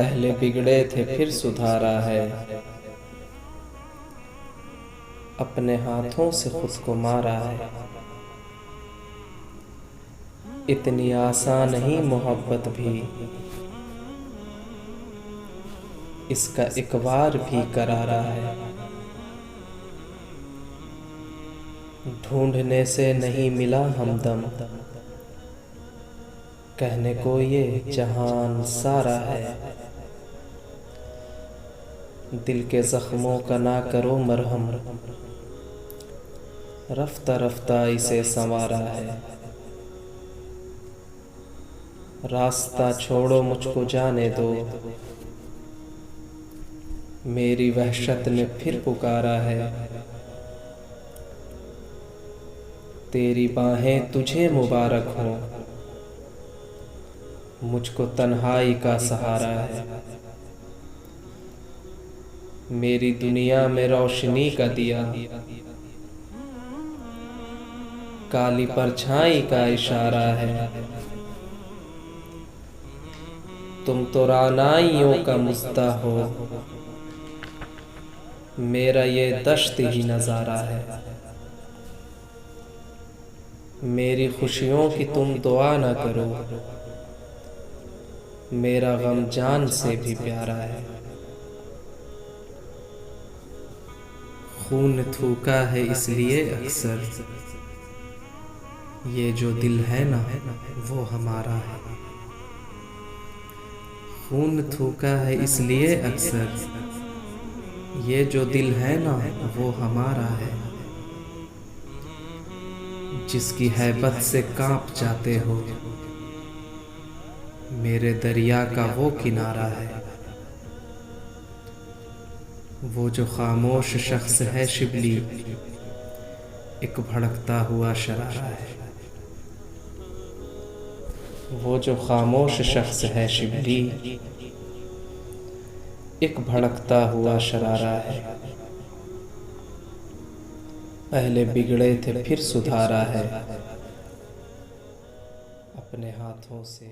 पहले बिगड़े थे फिर सुधारा है, अपने हाथों से खुद को मारा है। इतनी आसान नहीं मोहब्बत भी, इसका इकबार भी करारा है। ढूंढने से नहीं मिला हमदम, कहने को ये जहान सारा है। दिल के जख्मों का ना करो मरहम, रफ्ता रफ्ता इसे संवारा है। रास्ता छोड़ो मुझको जाने दो, मेरी वहशत ने फिर पुकारा है। तेरी बाहें तुझे मुबारक हों, मुझको तन्हाई का सहारा है। मेरी दुनिया में रोशनी का दिया, काली परछाई का इशारा है। तुम तो रानाइयों का मुस्ता हो, मेरा ये दश्त ही नजारा है। मेरी खुशियों की तुम दुआ न करो, मेरा गम जान से भी प्यारा है। खून थूका है इसलिए अक्सर, ये जो दिल है ना वो हमारा है। खून थूका है इसलिए अक्सर, ये जो दिल है ना वो हमारा है। जिसकी हैबत से कांप जाते हो, मेरे दरिया का वो किनारा है। वो जो खामोश शख्स है शिबली, एक भड़कता हुआ शरारा है। वो जो खामोश शख्स है शिबली, एक भड़कता हुआ शरारा है। पहले बिगड़े थे फिर सुधारा है, अपने हाथों से।